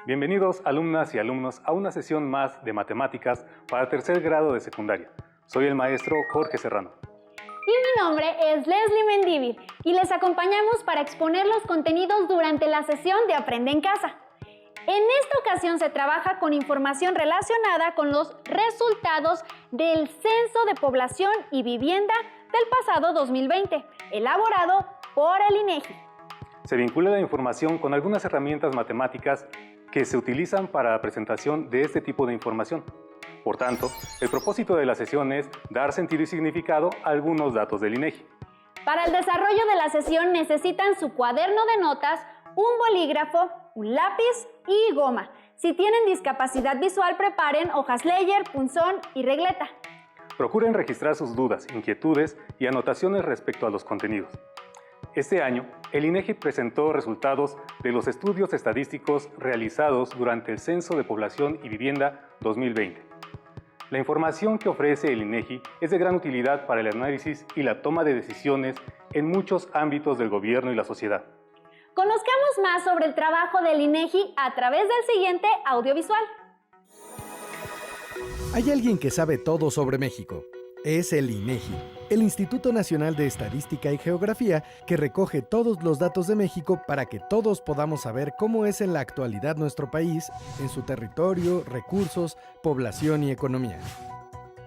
Bienvenidos alumnas y alumnos a una sesión más de matemáticas para tercer grado de secundaria. Soy el maestro Jorge Serrano. Y mi nombre es Leslie Mendívil y les acompañamos para exponer los contenidos durante la sesión de Aprende en Casa. En esta ocasión se trabaja con información relacionada con los resultados del Censo de Población y Vivienda del pasado 2020, elaborado por el INEGI. Se vincula la información con algunas herramientas matemáticas que se utilizan para la presentación de este tipo de información. Por tanto, el propósito de la sesión es dar sentido y significado a algunos datos del INEGI. Para el desarrollo de la sesión necesitan su cuaderno de notas, un bolígrafo, un lápiz y goma. Si tienen discapacidad visual, preparen hojas Leyer, punzón y regleta. Procuren registrar sus dudas, inquietudes y anotaciones respecto a los contenidos. Este año, el INEGI presentó resultados de los estudios estadísticos realizados durante el Censo de Población y Vivienda 2020. La información que ofrece el INEGI es de gran utilidad para el análisis y la toma de decisiones en muchos ámbitos del gobierno y la sociedad. Conozcamos más sobre el trabajo del INEGI a través del siguiente audiovisual. Hay alguien que sabe todo sobre México. Es el INEGI, el Instituto Nacional de Estadística y Geografía, que recoge todos los datos de México para que todos podamos saber cómo es en la actualidad nuestro país, en su territorio, recursos, población y economía.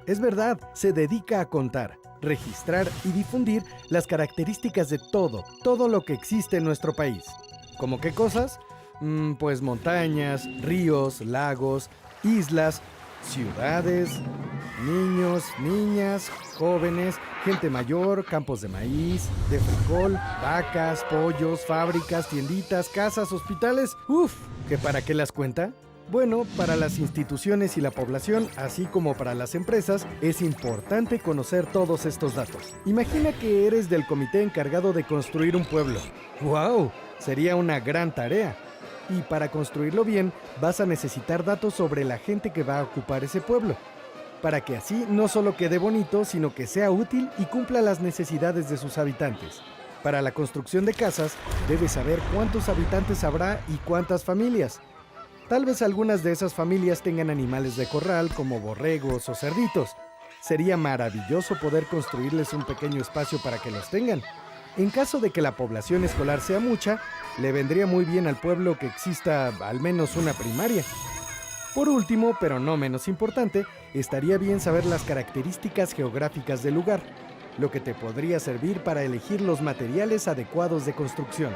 Es verdad, se dedica a contar, registrar y difundir las características de todo lo que existe en nuestro país. ¿Cómo qué cosas? Pues montañas, ríos, lagos, islas, ciudades, niños, niñas, jóvenes, gente mayor, campos de maíz, de frijol, vacas, pollos, fábricas, tienditas, casas, hospitales. ¿Que para qué las cuenta? Bueno, para las instituciones y la población, así como para las empresas, es importante conocer todos estos datos. Imagina que eres del comité encargado de construir un pueblo. ¡Wow! Sería una gran tarea. Y para construirlo bien, vas a necesitar datos sobre la gente que va a ocupar ese pueblo, para que así no solo quede bonito, sino que sea útil y cumpla las necesidades de sus habitantes. Para la construcción de casas, debes saber cuántos habitantes habrá y cuántas familias. Tal vez algunas de esas familias tengan animales de corral como borregos o cerditos. Sería maravilloso poder construirles un pequeño espacio para que los tengan. En caso de que la población escolar sea mucha, le vendría muy bien al pueblo que exista al menos una primaria. Por último, pero no menos importante, estaría bien saber las características geográficas del lugar, lo que te podría servir para elegir los materiales adecuados de construcción.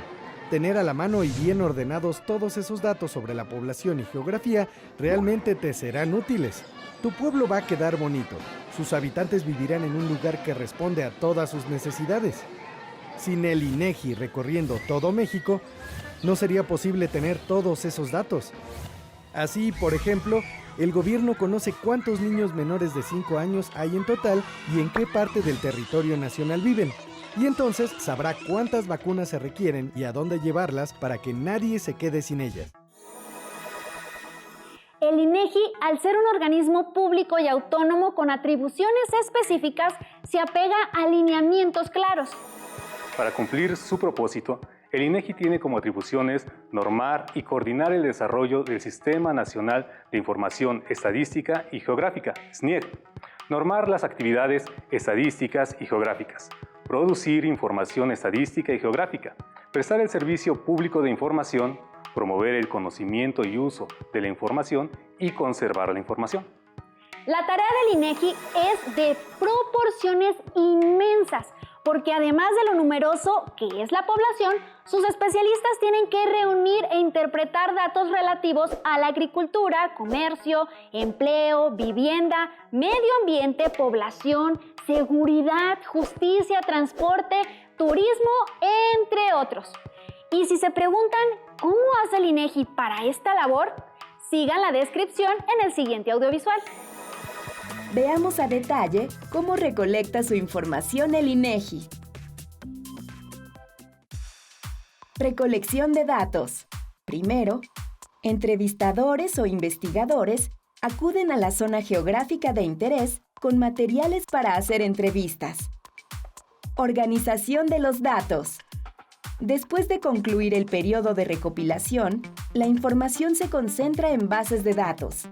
Tener a la mano y bien ordenados todos esos datos sobre la población y geografía realmente te serán útiles. Tu pueblo va a quedar bonito. Sus habitantes vivirán en un lugar que responde a todas sus necesidades. Sin el INEGI recorriendo todo México, no sería posible tener todos esos datos. Así, por ejemplo, el gobierno conoce cuántos niños menores de 5 años hay en total y en qué parte del territorio nacional viven. Y entonces sabrá cuántas vacunas se requieren y a dónde llevarlas para que nadie se quede sin ellas. El INEGI, al ser un organismo público y autónomo con atribuciones específicas, se apega a lineamientos claros. Para cumplir su propósito, el INEGI tiene como atribuciones normar y coordinar el desarrollo del Sistema Nacional de Información Estadística y Geográfica, SNIEG, normar las actividades estadísticas y geográficas, producir información estadística y geográfica, prestar el servicio público de información, promover el conocimiento y uso de la información y conservar la información. La tarea del INEGI es de proporciones inmensas, porque además de lo numeroso que es la población, sus especialistas tienen que reunir e interpretar datos relativos a la agricultura, comercio, empleo, vivienda, medio ambiente, población, seguridad, justicia, transporte, turismo, entre otros. Y si se preguntan cómo hace el INEGI para esta labor, sigan la descripción en el siguiente audiovisual. Veamos a detalle cómo recolecta su información el INEGI. Recolección de datos. Primero, entrevistadores o investigadores acuden a la zona geográfica de interés con materiales para hacer entrevistas. Organización de los datos. Después de concluir el periodo de recopilación, La información se concentra en bases de datos.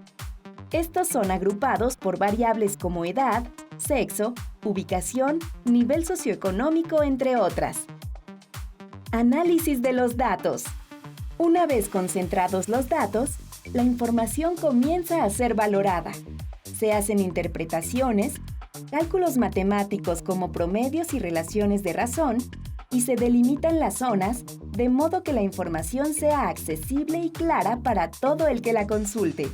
Estos son agrupados por variables como edad, sexo, ubicación, nivel socioeconómico, entre otras. Análisis de los datos. Una vez concentrados los datos, la información comienza a ser valorada. Se hacen interpretaciones, cálculos matemáticos como promedios y relaciones de razón, y se delimitan las zonas de modo que la información sea accesible y clara para todo el que la consulte.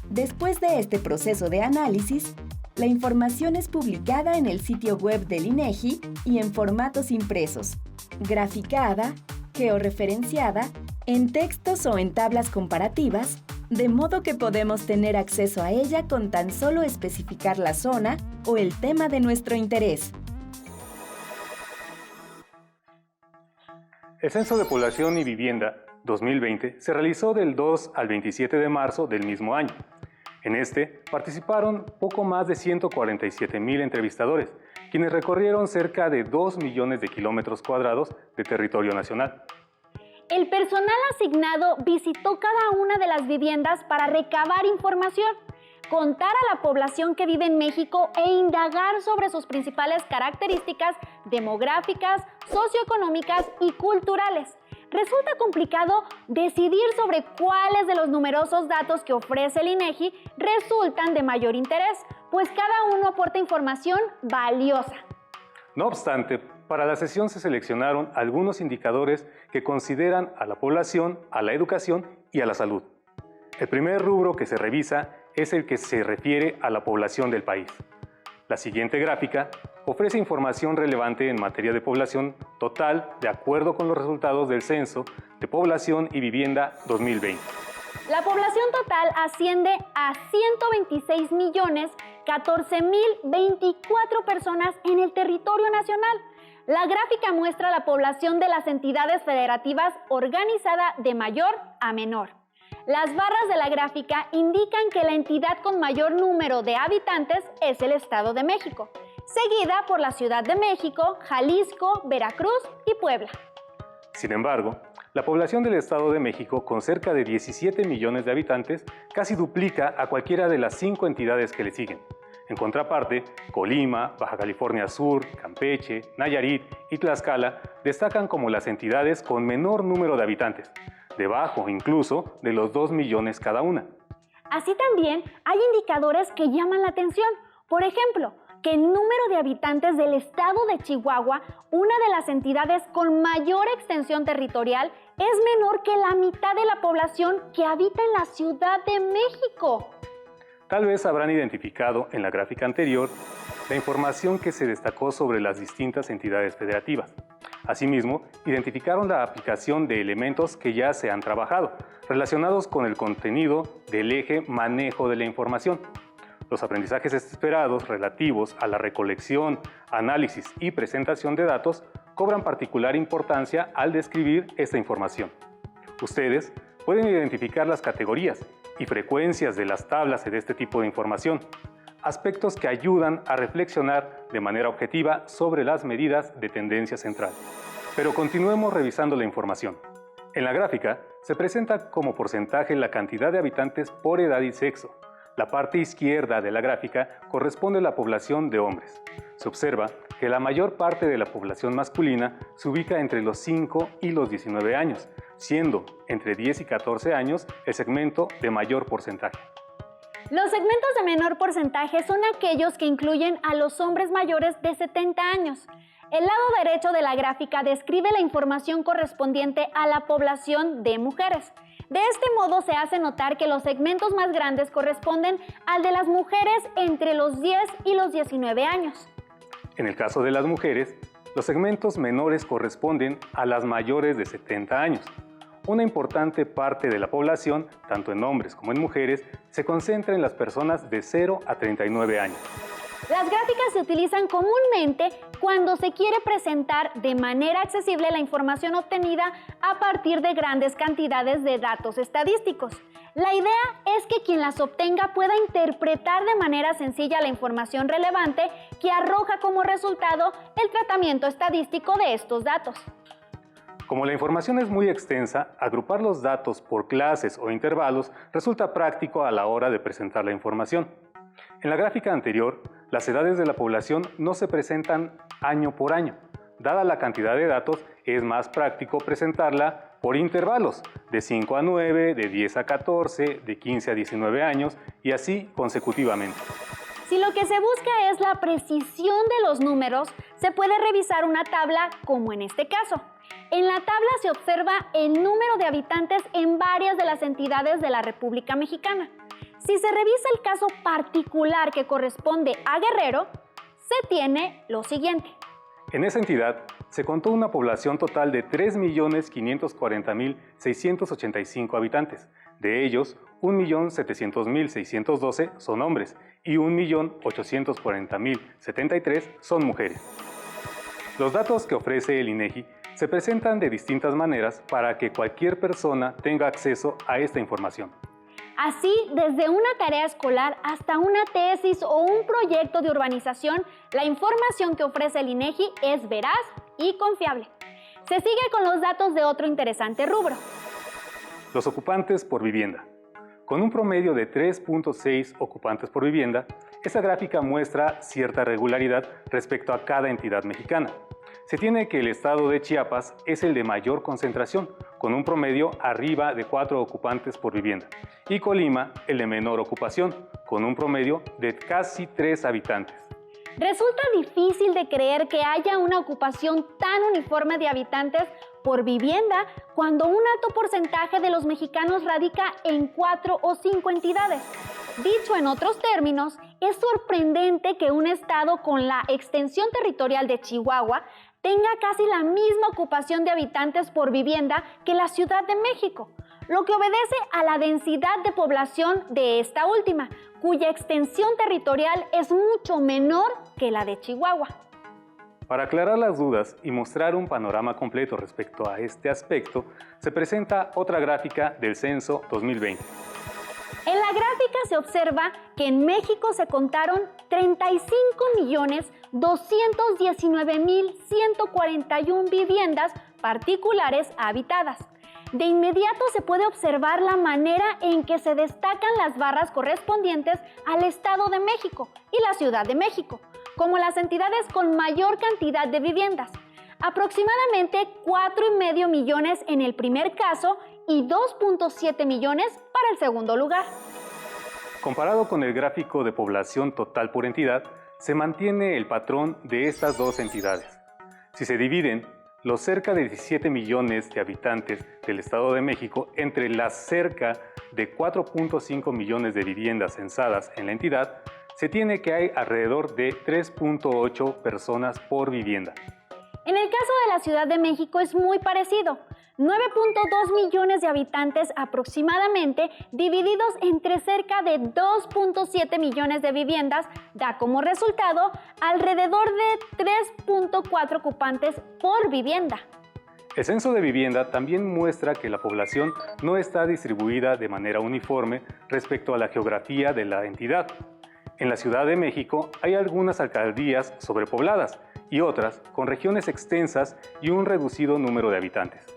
Después de este proceso de análisis, la información es publicada en el sitio web del INEGI y en formatos impresos, graficada, georreferenciada, en textos o en tablas comparativas, de modo que podemos tener acceso a ella con tan solo especificar la zona o el tema de nuestro interés. El Censo de Población y Vivienda 2020 se realizó del 2 al 27 de marzo del mismo año. En este participaron poco más de 147,000 entrevistadores, quienes recorrieron cerca de 2 millones de kilómetros cuadrados de territorio nacional. El personal asignado visitó cada una de las viviendas para recabar información, contar a la población que vive en México e indagar sobre sus principales características demográficas, socioeconómicas y culturales. Resulta complicado decidir sobre cuáles de los numerosos datos que ofrece el INEGI resultan de mayor interés, pues cada uno aporta información valiosa. No obstante, para la sesión se seleccionaron algunos indicadores que consideran a la población, a la educación y a la salud. El primer rubro que se revisa es el que se refiere a la población del país. La siguiente gráfica ofrece información relevante en materia de población total de acuerdo con los resultados del Censo de Población y Vivienda 2020. La población total asciende a 126,014,024 personas en el territorio nacional. La gráfica muestra la población de las entidades federativas organizada de mayor a menor. Las barras de la gráfica indican que la entidad con mayor número de habitantes es el Estado de México, seguida por la Ciudad de México, Jalisco, Veracruz y Puebla. Sin embargo, la población del Estado de México, con cerca de 17 millones de habitantes, casi duplica a cualquiera de las 5 entidades que le siguen. En contraparte, Colima, Baja California Sur, Campeche, Nayarit y Tlaxcala destacan como las entidades con menor número de habitantes, debajo incluso de los 2 millones cada una. Así también hay indicadores que llaman la atención. Por ejemplo, que el número de habitantes del estado de Chihuahua, una de las entidades con mayor extensión territorial, es menor que la mitad de la población que habita en la Ciudad de México. Tal vez habrán identificado en la gráfica anterior la información que se destacó sobre las distintas entidades federativas. Asimismo, identificaron la aplicación de elementos que ya se han trabajado, relacionados con el contenido del eje manejo de la información. Los aprendizajes esperados relativos a la recolección, análisis y presentación de datos cobran particular importancia al describir esta información. Ustedes pueden identificar las categorías y frecuencias de las tablas de este tipo de información, aspectos que ayudan a reflexionar de manera objetiva sobre las medidas de tendencia central. Pero continuemos revisando la información. En la gráfica se presenta como porcentaje la cantidad de habitantes por edad y sexo. La parte izquierda de la gráfica corresponde a la población de hombres. Se observa que la mayor parte de la población masculina se ubica entre los 5 y los 19 años, siendo entre 10 y 14 años el segmento de mayor porcentaje. Los segmentos de menor porcentaje son aquellos que incluyen a los hombres mayores de 70 años. El lado derecho de la gráfica describe la información correspondiente a la población de mujeres. De este modo se hace notar que los segmentos más grandes corresponden al de las mujeres entre los 10 y los 19 años. En el caso de las mujeres, los segmentos menores corresponden a las mayores de 70 años. Una importante parte de la población, tanto en hombres como en mujeres, se concentra en las personas de 0 a 39 años. Las gráficas se utilizan comúnmente cuando se quiere presentar de manera accesible la información obtenida a partir de grandes cantidades de datos estadísticos. La idea es que quien las obtenga pueda interpretar de manera sencilla la información relevante que arroja como resultado el tratamiento estadístico de estos datos. Como la información es muy extensa, agrupar los datos por clases o intervalos resulta práctico a la hora de presentar la información. En la gráfica anterior, las edades de la población no se presentan año por año. Dada la cantidad de datos, es más práctico presentarla por intervalos, de 5 a 9, de 10 a 14, de 15 a 19 años y así consecutivamente. Si lo que se busca es la precisión de los números, se puede revisar una tabla como en este caso. En la tabla se observa el número de habitantes en varias de las entidades de la República Mexicana. Si se revisa el caso particular que corresponde a Guerrero, se tiene lo siguiente. En esa entidad se contó una población total de 3.540.685 habitantes. De ellos, 1.700.612 son hombres y 1.840.073 son mujeres. Los datos que ofrece el INEGI se presentan de distintas maneras para que cualquier persona tenga acceso a esta información. Así, desde una tarea escolar hasta una tesis o un proyecto de urbanización, la información que ofrece el INEGI es veraz y confiable. Se sigue con los datos de otro interesante rubro. Los ocupantes por vivienda. Con un promedio de 3.6 ocupantes por vivienda, esta gráfica muestra cierta regularidad respecto a cada entidad mexicana. Se tiene que el estado de Chiapas es el de mayor concentración, con un promedio arriba de 4 ocupantes por vivienda, y Colima el de menor ocupación, con un promedio de casi 3 habitantes. Resulta difícil de creer que haya una ocupación tan uniforme de habitantes por vivienda cuando un alto porcentaje de los mexicanos radica en 4 o 5 entidades. Dicho en otros términos, es sorprendente que un estado con la extensión territorial de Chihuahua tenga casi la misma ocupación de habitantes por vivienda que la Ciudad de México, lo que obedece a la densidad de población de esta última, cuya extensión territorial es mucho menor que la de Chihuahua. Para aclarar las dudas y mostrar un panorama completo respecto a este aspecto, se presenta otra gráfica del Censo 2020. En la gráfica se observa que en México se contaron 35.219.141 viviendas particulares habitadas. De inmediato se puede observar la manera en que se destacan las barras correspondientes al Estado de México y la Ciudad de México, como las entidades con mayor cantidad de viviendas. Aproximadamente 4,5 millones en el primer caso y 2,7 millones para el segundo lugar. Comparado con el gráfico de población total por entidad, se mantiene el patrón de estas dos entidades. Si se dividen los cerca de 17 millones de habitantes del Estado de México entre las cerca de 4,5 millones de viviendas censadas en la entidad, se tiene que hay alrededor de 3,8 personas por vivienda. En el caso de la Ciudad de México es muy parecido. 9,2 millones de habitantes aproximadamente, divididos entre cerca de 2,7 millones de viviendas, da como resultado alrededor de 3,4 ocupantes por vivienda. El censo de vivienda también muestra que la población no está distribuida de manera uniforme respecto a la geografía de la entidad. En la Ciudad de México hay algunas alcaldías sobrepobladas y otras con regiones extensas y un reducido número de habitantes.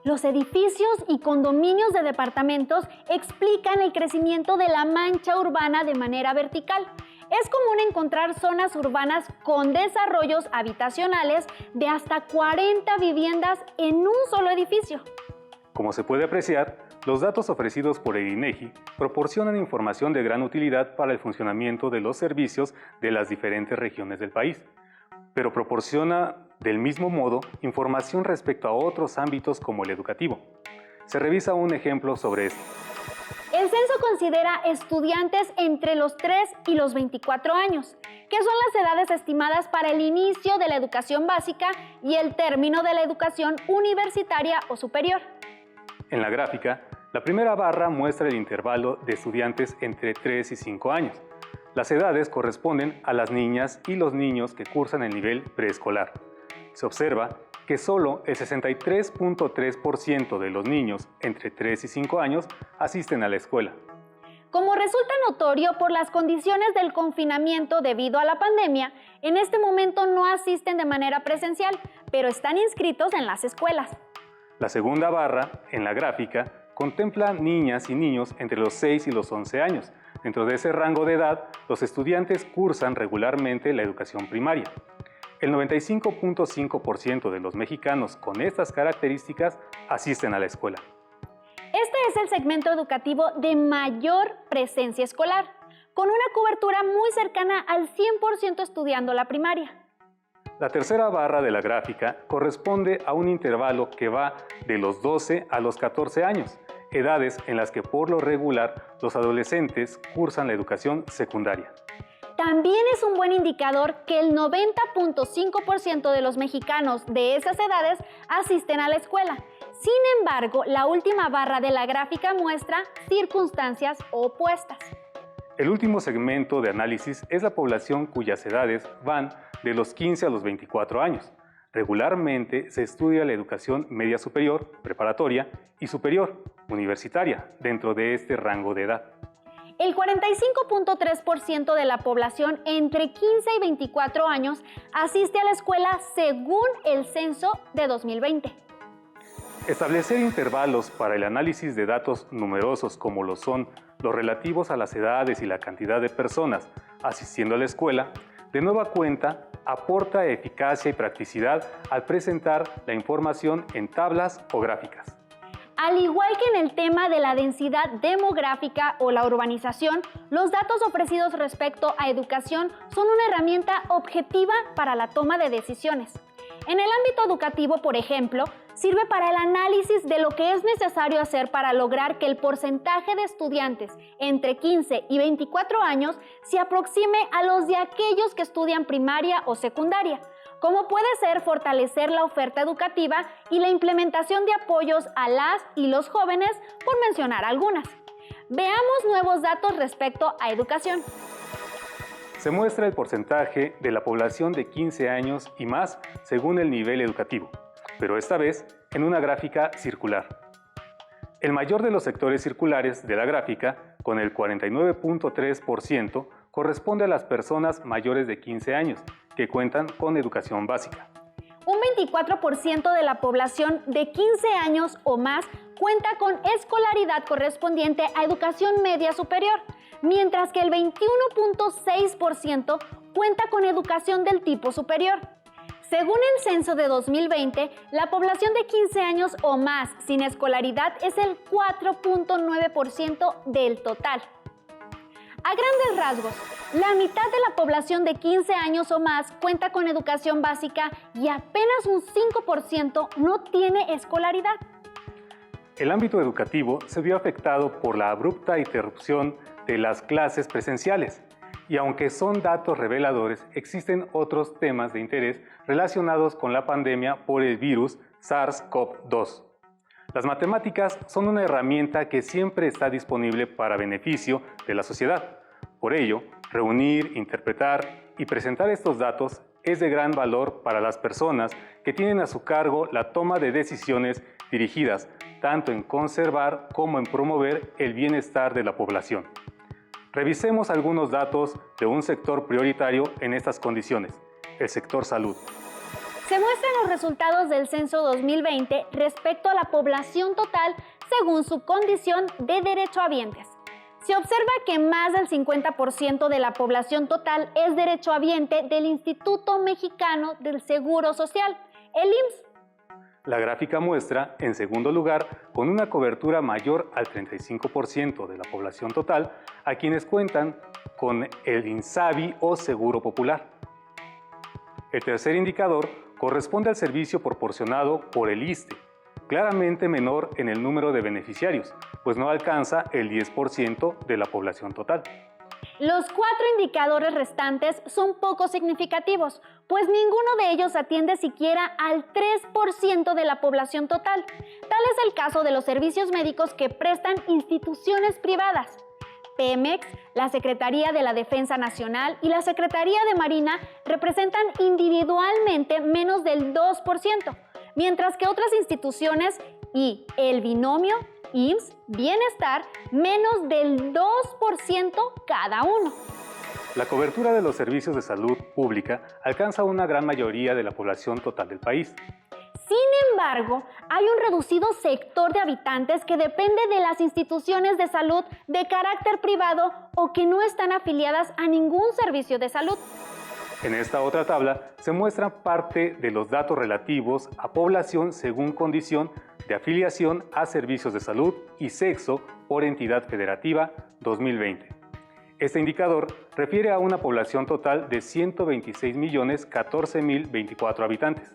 Los edificios y condominios de departamentos explican el crecimiento de la mancha urbana de manera vertical. Es común encontrar zonas urbanas con desarrollos habitacionales de hasta 40 viviendas en un solo edificio. Como se puede apreciar, los datos ofrecidos por el INEGI proporcionan información de gran utilidad para el funcionamiento de los servicios de las diferentes regiones del país, pero proporciona del mismo modo información respecto a otros ámbitos como el educativo. Se revisa un ejemplo sobre esto. El censo considera estudiantes entre los 3 y los 24 años, que son las edades estimadas para el inicio de la educación básica y el término de la educación universitaria o superior. En la gráfica, la primera barra muestra el intervalo de estudiantes entre 3 y 5 años. Las edades corresponden a las niñas y los niños que cursan el nivel preescolar. Se observa que solo el 63,3% de los niños entre 3 y 5 años asisten a la escuela. Como resulta notorio por las condiciones del confinamiento debido a la pandemia, en este momento no asisten de manera presencial, pero están inscritos en las escuelas. La segunda barra, en la gráfica, contempla niñas y niños entre los 6 y los 11 años. Dentro de ese rango de edad, los estudiantes cursan regularmente la educación primaria. El 95.5% de los mexicanos con estas características asisten a la escuela. Este es el segmento educativo de mayor presencia escolar, con una cobertura muy cercana al 100% estudiando la primaria. La tercera barra de la gráfica corresponde a un intervalo que va de los 12 a los 14 años, edades en las que por lo regular los adolescentes cursan la educación secundaria. También es un buen indicador que el 90.5% de los mexicanos de esas edades asisten a la escuela. Sin embargo, la última barra de la gráfica muestra circunstancias opuestas. El último segmento de análisis es la población cuyas edades van de los 15 a los 24 años. Regularmente se estudia la educación media superior, preparatoria y superior, universitaria, dentro de este rango de edad. El 45.3% de la población entre 15 y 24 años asiste a la escuela según el censo de 2020. Establecer intervalos para el análisis de datos numerosos como lo son los relativos a las edades y la cantidad de personas asistiendo a la escuela, de nueva cuenta aporta eficacia y practicidad al presentar la información en tablas o gráficas. Al igual que en el tema de la densidad demográfica o la urbanización, los datos ofrecidos respecto a educación son una herramienta objetiva para la toma de decisiones. En el ámbito educativo, por ejemplo, sirve para el análisis de lo que es necesario hacer para lograr que el porcentaje de estudiantes entre 15 y 24 años se aproxime a los de aquellos que estudian primaria o secundaria, como puede ser fortalecer la oferta educativa y la implementación de apoyos a las y los jóvenes, por mencionar algunas. Veamos nuevos datos respecto a educación. Se muestra el porcentaje de la población de 15 años y más según el nivel educativo, pero esta vez en una gráfica circular. El mayor de los sectores circulares de la gráfica, con el 49.3%, corresponde a las personas mayores de 15 años, que cuentan con educación básica. Un 24% de la población de 15 años o más cuenta con escolaridad correspondiente a educación media superior, mientras que el 21.6% cuenta con educación del tipo superior. Según el censo de 2020, la población de 15 años o más sin escolaridad es el 4.9% del total. A grandes rasgos, la mitad de la población de 15 años o más cuenta con educación básica y apenas un 5% no tiene escolaridad. El ámbito educativo se vio afectado por la abrupta interrupción de las clases presenciales, y aunque son datos reveladores, existen otros temas de interés relacionados con la pandemia por el virus SARS-CoV-2. Las matemáticas son una herramienta que siempre está disponible para beneficio de la sociedad. Por ello, reunir, interpretar y presentar estos datos es de gran valor para las personas que tienen a su cargo la toma de decisiones dirigidas tanto en conservar como en promover el bienestar de la población. Revisemos algunos datos de un sector prioritario en estas condiciones, el sector salud. Se muestran los resultados del censo 2020 respecto a la población total según su condición de derechohabientes. Se observa que más del 50% de la población total es derechohabiente del Instituto Mexicano del Seguro Social, el IMSS. La gráfica muestra, en segundo lugar, con una cobertura mayor al 35% de la población total, a quienes cuentan con el INSABI o Seguro Popular. El tercer indicador corresponde al servicio proporcionado por el ISSSTE, claramente menor en el número de beneficiarios, pues no alcanza el 10% de la población total. Los 4 indicadores restantes son poco significativos, pues ninguno de ellos atiende siquiera al 3% de la población total. Tal es el caso de los servicios médicos que prestan instituciones privadas. Pemex, la Secretaría de la Defensa Nacional y la Secretaría de Marina representan individualmente menos del 2%, mientras que otras instituciones y el binomio IMSS, Bienestar, menos del 2% cada uno. La cobertura de los servicios de salud pública alcanza una gran mayoría de la población total del país. Sin embargo, hay un reducido sector de habitantes que depende de las instituciones de salud de carácter privado o que no están afiliadas a ningún servicio de salud. En esta otra tabla se muestran parte de los datos relativos a población según condición de afiliación a servicios de salud y sexo por entidad federativa 2020. Este indicador refiere a una población total de 126.014.024 habitantes.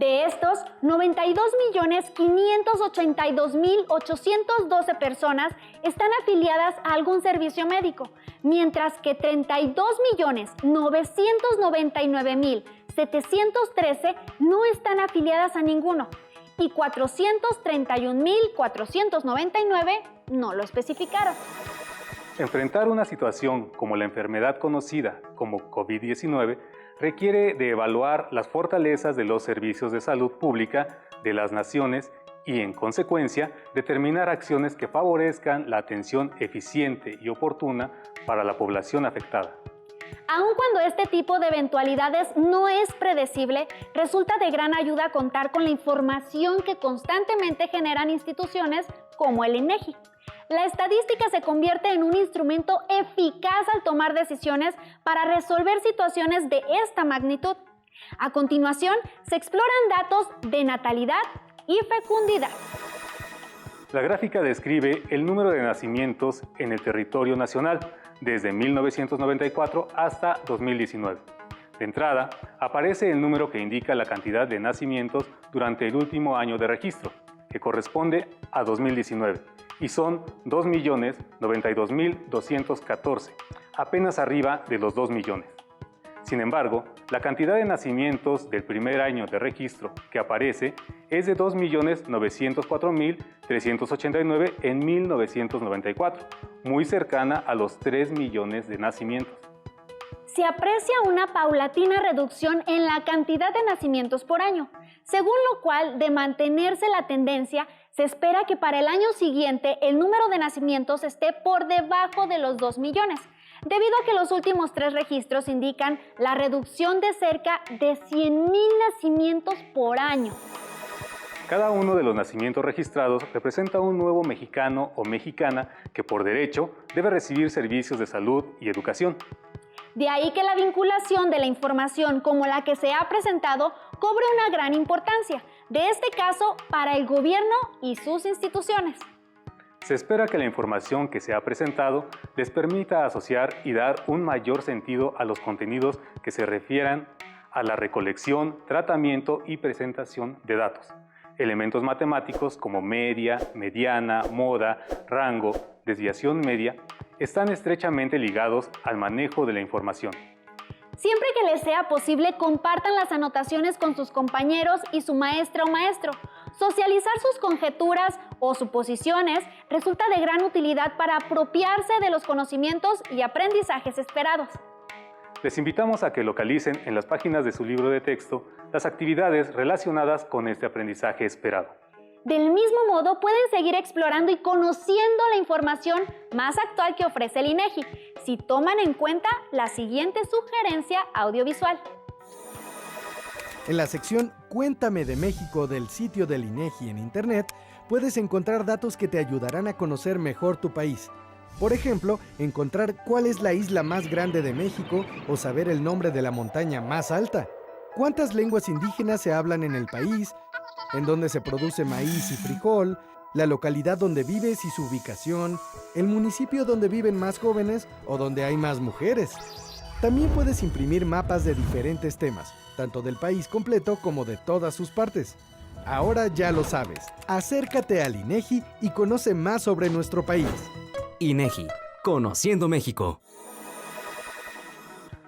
De estos, 92.582.812 personas están afiliadas a algún servicio médico, mientras que 32.999.713 no están afiliadas a ninguno y 431.499 no lo especificaron. Enfrentar una situación como la enfermedad conocida como COVID-19 requiere de evaluar las fortalezas de los servicios de salud pública de las naciones y, en consecuencia, determinar acciones que favorezcan la atención eficiente y oportuna para la población afectada. Aun cuando este tipo de eventualidades no es predecible, resulta de gran ayuda contar con la información que constantemente generan instituciones como el INEGI. La estadística se convierte en un instrumento eficaz al tomar decisiones para resolver situaciones de esta magnitud. A continuación, se exploran datos de natalidad y fecundidad. La gráfica describe el número de nacimientos en el territorio nacional desde 1994 hasta 2019. De entrada, aparece el número que indica la cantidad de nacimientos durante el último año de registro, que corresponde a 2019, y son 2.092.214, apenas arriba de los 2 millones. Sin embargo, la cantidad de nacimientos del primer año de registro que aparece es de 2.904.389 en 1994, muy cercana a los 3 millones de nacimientos. Se aprecia una paulatina reducción en la cantidad de nacimientos por año, según lo cual, de mantenerse la tendencia, se espera que para el año siguiente el número de nacimientos esté por debajo de los 2 millones, debido a que los últimos 3 registros indican la reducción de cerca de 100,000 nacimientos por año. Cada uno de los nacimientos registrados representa un nuevo mexicano o mexicana que por derecho debe recibir servicios de salud y educación. De ahí que la vinculación de la información como la que se ha presentado cobre una gran importancia, de este caso para el gobierno y sus instituciones. Se espera que la información que se ha presentado les permita asociar y dar un mayor sentido a los contenidos que se refieran a la recolección, tratamiento y presentación de datos. Elementos matemáticos como media, mediana, moda, rango, desviación media, están estrechamente ligados al manejo de la información. Siempre que les sea posible, compartan las anotaciones con sus compañeros y su maestra o maestro. Socializar sus conjeturas o suposiciones resulta de gran utilidad para apropiarse de los conocimientos y aprendizajes esperados. Les invitamos a que localicen en las páginas de su libro de texto las actividades relacionadas con este aprendizaje esperado. Del mismo modo, pueden seguir explorando y conociendo la información más actual que ofrece el INEGI, si toman en cuenta la siguiente sugerencia audiovisual. En la sección Cuéntame de México del sitio del INEGI en Internet, puedes encontrar datos que te ayudarán a conocer mejor tu país. Por ejemplo, encontrar cuál es la isla más grande de México o saber el nombre de la montaña más alta. ¿Cuántas lenguas indígenas se hablan en el país? ¿En dónde se produce maíz y frijol? La localidad donde vives y su ubicación. El municipio donde viven más jóvenes o donde hay más mujeres. También puedes imprimir mapas de diferentes temas, tanto del país completo como de todas sus partes. Ahora ya lo sabes. Acércate al INEGI y conoce más sobre nuestro país. INEGI, Conociendo México.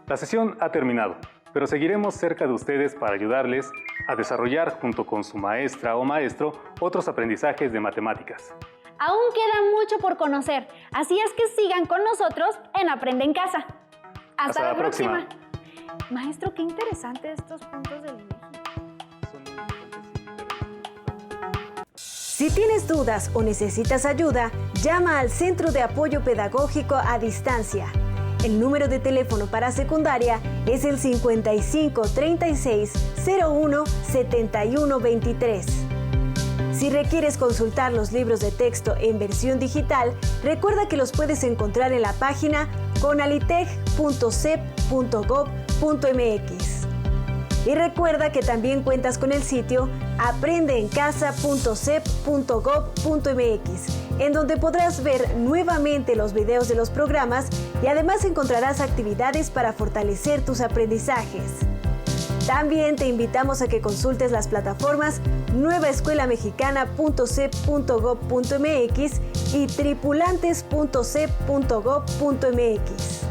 La sesión ha terminado, pero seguiremos cerca de ustedes para ayudarles a desarrollar junto con su maestra o maestro otros aprendizajes de matemáticas. Aún queda mucho por conocer, así es que sigan con nosotros en Aprende en Casa. Hasta la próxima. Maestro, qué interesante estos puntos del INEGI. Si tienes dudas o necesitas ayuda, llama al Centro de Apoyo Pedagógico a Distancia. El número de teléfono para secundaria es el 55 36 01 71 23. Si requieres consultar los libros de texto en versión digital, recuerda que los puedes encontrar en la página conalitech.cep.gov.mx. Y recuerda que también cuentas con el sitio aprendeencasa.cep.gov.mx, en donde podrás ver nuevamente los videos de los programas y además encontrarás actividades para fortalecer tus aprendizajes. También te invitamos a que consultes las plataformas nuevaescuelamexicana.cep.gov.mx y tripulantes.cep.gov.mx.